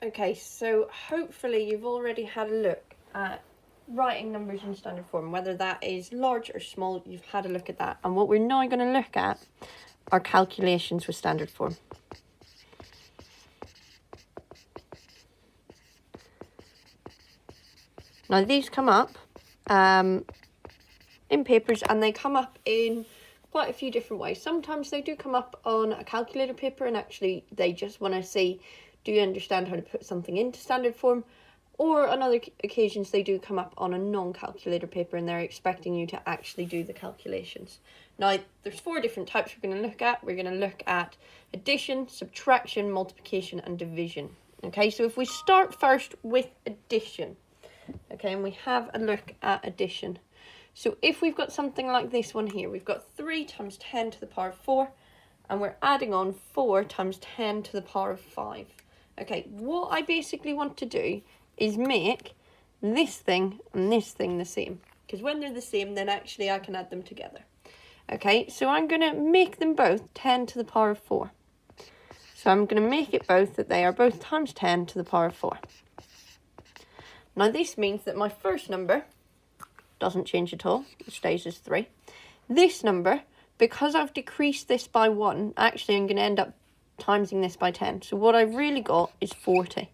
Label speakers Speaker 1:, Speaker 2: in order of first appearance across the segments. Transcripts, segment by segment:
Speaker 1: Okay, so hopefully you've already had a look at writing numbers in standard form, whether that is large or small, you've had a look at that. And what we're now going to look at are calculations with standard form. Now these come up in papers, and they come up in quite a few different ways. Sometimes they do come up on a calculator paper, and actually they just want to see, do you understand how to put something into standard form? Or on other occasions they do come up on a non-calculator paper, and they're expecting you to actually do the calculations. Now there's 4 different types we're going to look at. We're going to look at addition, subtraction, multiplication and division. Okay, so if we start first with addition, okay, and we have a look at addition. So if we've got something like this one here, we've got 3 times 10 to the power of 4, and we're adding on 4 times 10 to the power of 5. Okay, what I basically want to do is make this thing and this thing the same. Because when they're the same, then actually I can add them together. Okay, so I'm going to make them both 10 to the power of 4. So I'm going to make it both that they are both times 10 to the power of 4. Now this means that my first number doesn't change at all. It stays as 3. This number, because I've decreased this by 1, actually I'm going to end up timesing this by 10. So what I've really got is 40.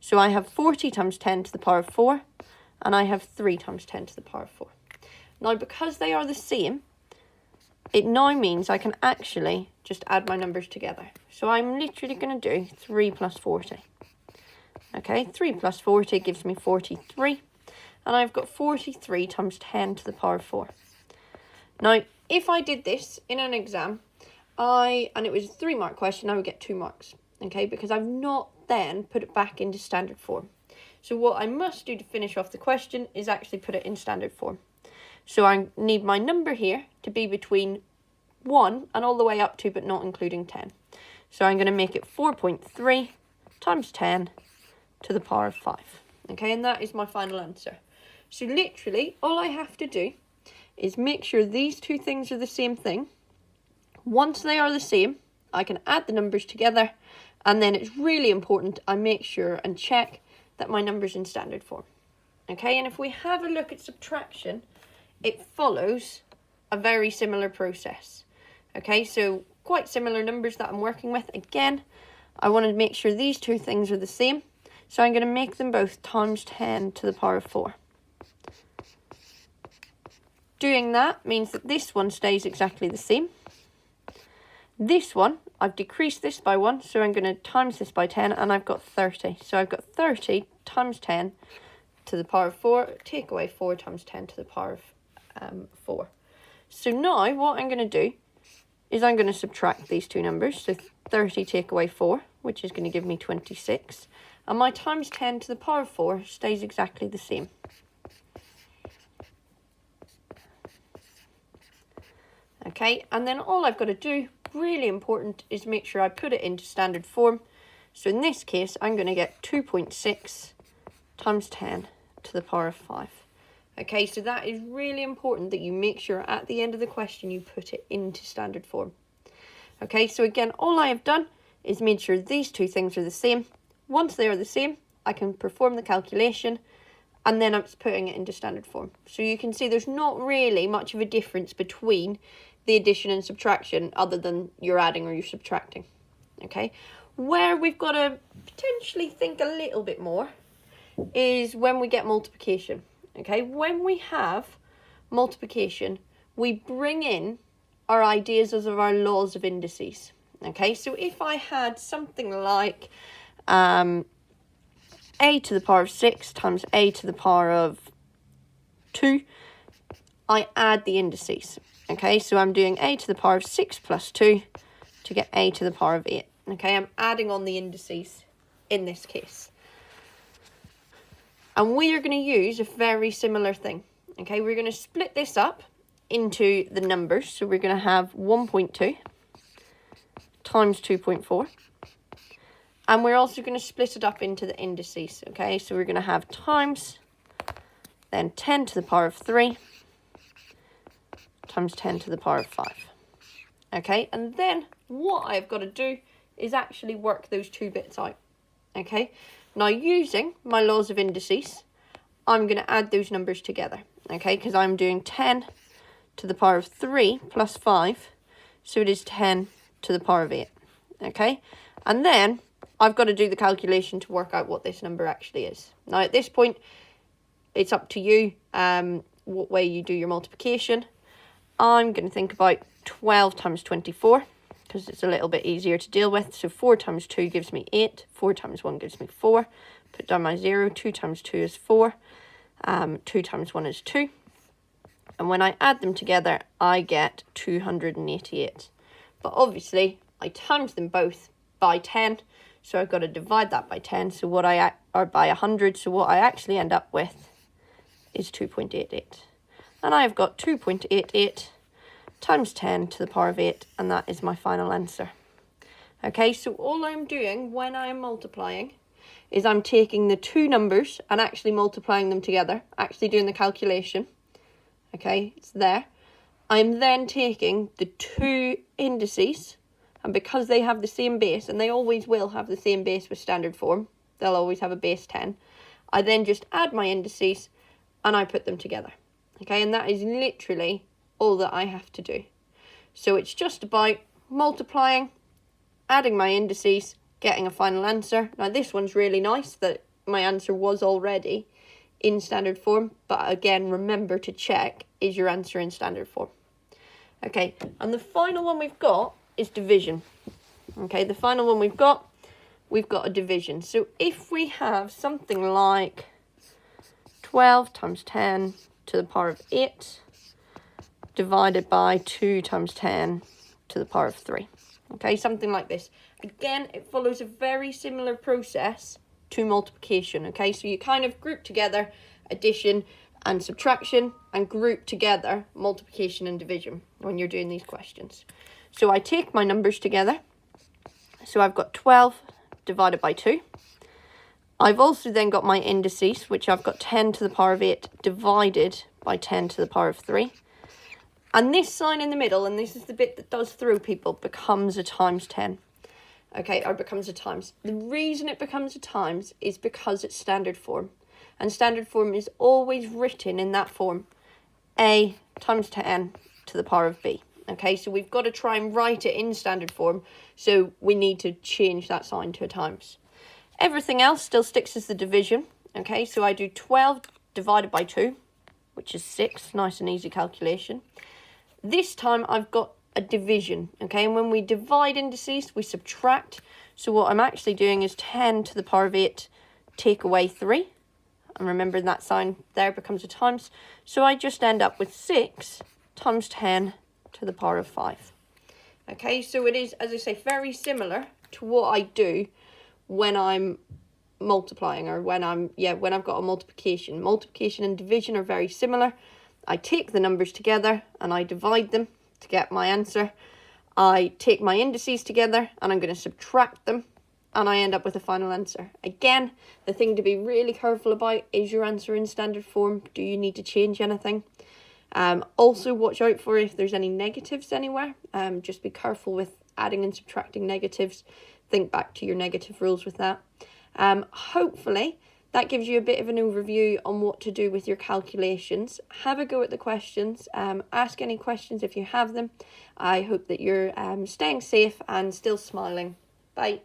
Speaker 1: So I have 40 times 10 to the power of 4, and I have 3 times 10 to the power of 4. Now because they are the same, it now means I can actually just add my numbers together. So I'm literally going to do 3 plus 40. Okay, 3 plus 40 gives me 43. And I've got 43 times 10 to the power of 4. Now, if I did this in an exam, and it was a 3-mark question, I would get 2 marks. Okay, because I've not then put it back into standard form. So what I must do to finish off the question is actually put it in standard form. So I need my number here to be between 1 and all the way up to, but not including 10. So I'm going to make it 4.3 times 10 to the power of 5. Okay, and that is my final answer. So literally, all I have to do is make sure these 2 things are the same thing. Once they are the same, I can add the numbers together, and then it's really important I make sure and check that my number's in standard form. Okay, and if we have a look at subtraction, it follows a very similar process. Okay, so quite similar numbers that I'm working with. Again, I want to make sure these 2 things are the same. So I'm going to make them both times 10 to the power of 4. Doing that means that this one stays exactly the same. This one, I've decreased this by 1, so I'm going to times this by 10, and I've got 30. So I've got 30 times 10 to the power of 4, take away 4 times 10 to the power of 4. So now what I'm going to do is I'm going to subtract these 2 numbers. So 30 take away 4, which is going to give me 26. And my times 10 to the power of 4 stays exactly the same. Okay, and then all I've got to do, really important, is make sure I put it into standard form. So in this case, I'm going to get 2.6 times 10 to the power of 5. Okay, so that is really important that you make sure at the end of the question you put it into standard form. Okay, so again, all I have done is made sure these 2 things are the same. Once they are the same, I can perform the calculation, and then I'm putting it into standard form. So you can see there's not really much of a difference between the addition and subtraction other than you're adding or you're subtracting. Okay, where we've got to potentially think a little bit more is when we get multiplication. Okay, when we have multiplication, we bring in our ideas of our laws of indices. Okay, so if I had something like a to the power of 6 times a to the power of 2, I add the indices. Okay, so I'm doing a to the power of 6 plus 2 to get a to the power of 8. Okay, I'm adding on the indices in this case. And we are going to use a very similar thing. Okay, we're going to split this up into the numbers. So we're going to have 1.2 times 2.4. And we're also going to split it up into the indices. Okay, so we're going to have times, then 10 to the power of 3 times 10 to the power of 5. Okay, and then what I've got to do is actually work those 2 bits out. Okay, now using my laws of indices, I'm going to add those numbers together. Okay, because I'm doing 10 to the power of 3 plus 5, so it is 10 to the power of 8. Okay, and then I've got to do the calculation to work out what this number actually is. Now at this point, it's up to you what way you do your multiplication. I'm going to think about 12 times 24 because it's a little bit easier to deal with. So 4 times 2 gives me 8. 4 times 1 gives me 4. Put down my 0. 2 times 2 is 4. 2 times 1 is 2. And when I add them together, I get 288. But obviously, I times them both by 10. So I've got to divide that by 10. So what or by 100. So what I actually end up with is 2.88. And I've got 2.88 times 10 to the power of 8, and that is my final answer. Okay, so all I'm doing when I'm multiplying is I'm taking the two numbers and actually multiplying them together, actually doing the calculation. Okay, it's there. I'm then taking the two indices, and because they have the same base, and they always will have the same base with standard form, they'll always have a base 10, I then just add my indices and I put them together. Okay, and that is literally all that I have to do. So it's just about multiplying, adding my indices, getting a final answer. Now this one's really nice that my answer was already in standard form, but again, remember to check, is your answer in standard form? Okay, and the final one we've got is division. Okay, the final one we've got a division. So if we have something like 12 times 10 to the power of 8 divided by 2 times 10 to the power of 3. Okay, something like this. Again, it follows a very similar process to multiplication. Okay, so you kind of group together addition and subtraction and group together multiplication and division when you're doing these questions. So I take my numbers together. So I've got 12 divided by 2. I've also then got my indices, which I've got 10 to the power of 8 divided by 10 to the power of 3. And this sign in the middle, and this is the bit that does throw people, becomes a times 10. Okay, or becomes a times. The reason it becomes a times is because it's standard form. And standard form is always written in that form. A times 10 to the power of B. Okay, so we've got to try and write it in standard form. So we need to change that sign to a times. Everything else still sticks as the division. Okay, so I do 12 divided by 2, which is 6. Nice and easy calculation. This time I've got a division, okay? And when we divide indices, we subtract. So what I'm actually doing is 10 to the power of 8, take away 3. And remember that sign there becomes a times. So I just end up with 6 times 10 to the power of 5. Okay, so it is, as I say, very similar to what I do when I'm multiplying or when I've got a multiplication. Multiplication and division are very similar. I take the numbers together and I divide them to get my answer. I take my indices together and I'm going to subtract them and I end up with a final answer. Again, the thing to be really careful about is your answer in standard form. Do you need to change anything? Also watch out for if there's any negatives anywhere. Just be careful with adding and subtracting negatives. Think back to your negative rules with that. Hopefully that gives you a bit of an overview on what to do with your calculations. Have a go at the questions. Ask any questions if you have them. I hope that you're staying safe and still smiling. Bye.